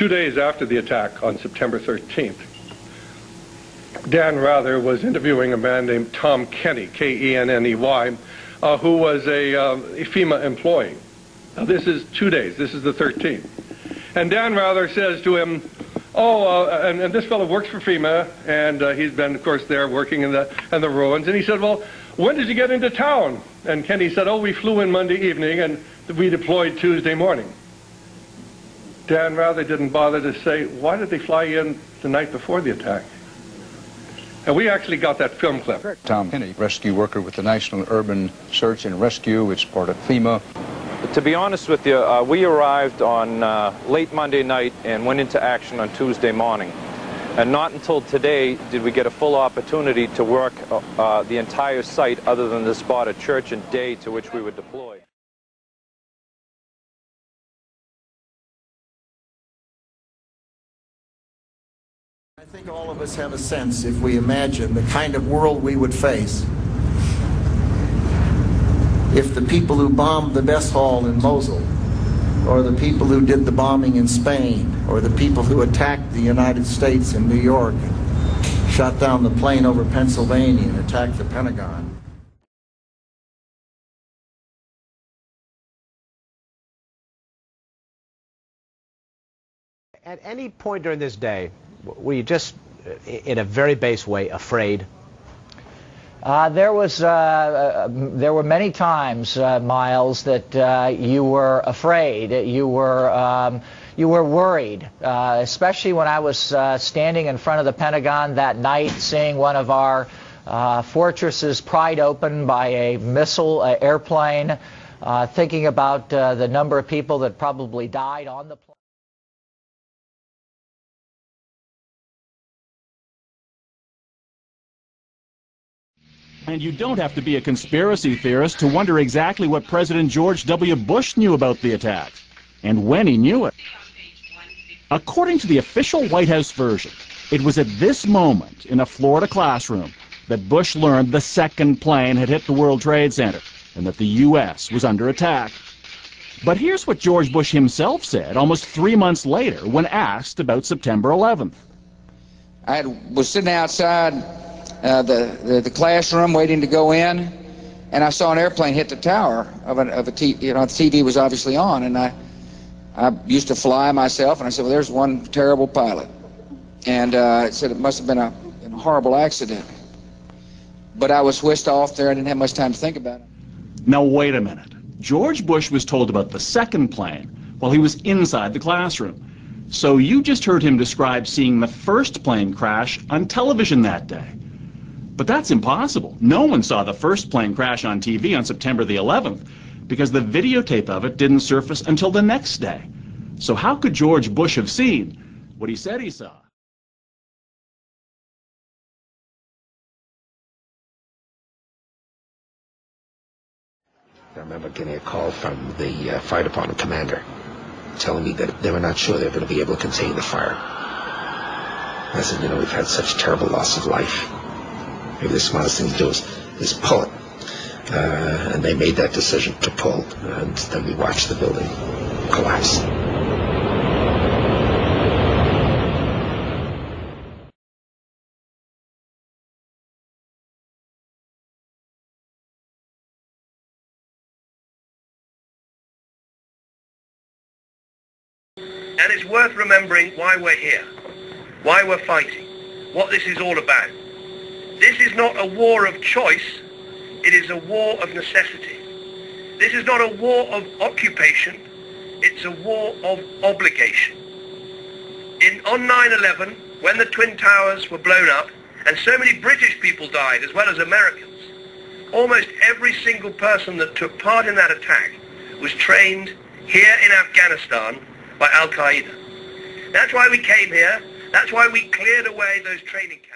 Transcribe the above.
2 days after the attack on September 13th, Dan Rather was interviewing a man named Tom Kenny, K-E-N-N-E-Y, who was a FEMA employee. Now, this is 2 days. This is the 13th. And Dan Rather says to him, and this fellow works for FEMA, and he's been, of course, there working in the ruins. And he said, well, when did you get into town? And Kenny said, oh, we flew in Monday evening, and we deployed Tuesday morning. Dan Rather didn't bother to say, why did they fly in the night before the attack? And we actually got that film clip. Tom Kenny, rescue worker with the National Urban Search and Rescue. It's part of FEMA. To be honest with you, we arrived on late Monday night and went into action on Tuesday morning. And not until today did we get a full opportunity to work the entire site other than to spot a church and day to which we were deployed. I think all of us have a sense, if we imagine the kind of world we would face if the people who bombed the Bess Hall in Mosul, or the people who did the bombing in Spain, or the people who attacked the United States in New York, shot down the plane over Pennsylvania and attacked the Pentagon. At any point during this day, were you just, in a very base way, afraid? There were many times, Miles, that you were afraid. You were worried, especially when I was standing in front of the Pentagon that night, seeing one of our fortresses pried open by a missile airplane, thinking about the number of people that probably died on the plane. And you don't have to be a conspiracy theorist to wonder exactly what President George W. Bush knew about the attacks, and when he knew it. According to the official White House version, it was at this moment in a Florida classroom that Bush learned the second plane had hit the World Trade Center and that the U.S. was under attack. But here's what George Bush himself said almost 3 months later when asked about September 11th. I was sitting outside the classroom waiting to go in, and I saw an airplane hit the tower of a TV. You know, the TV was obviously on, and I used to fly myself, and I said, well, there's one terrible pilot. And it said it must have been a horrible accident. But I was whisked off there. I didn't have much time to think about it. Now, wait a minute. George Bush was told about the second plane while he was inside the classroom. So you just heard him describe seeing the first plane crash on television that day. But that's impossible. No one saw the first plane crash on TV on September the 11th because the videotape of it didn't surface until the next day. So how could George Bush have seen what he said he saw? I remember getting a call from the fire department commander telling me that they were not sure they were going to be able to contain the fire. I said, you know, we've had such terrible loss of life. Maybe the smartest thing to do is pull it. And they made that decision to pull, and then we watched the building collapse. And it's worth remembering why we're here, why we're fighting, what this is all about. This is not a war of choice, it is a war of necessity. This is not a war of occupation, it's a war of obligation. On 9/11, when the Twin Towers were blown up, and so many British people died as well as Americans, almost every single person that took part in that attack was trained here in Afghanistan by Al-Qaeda. That's why we came here, that's why we cleared away those training camps.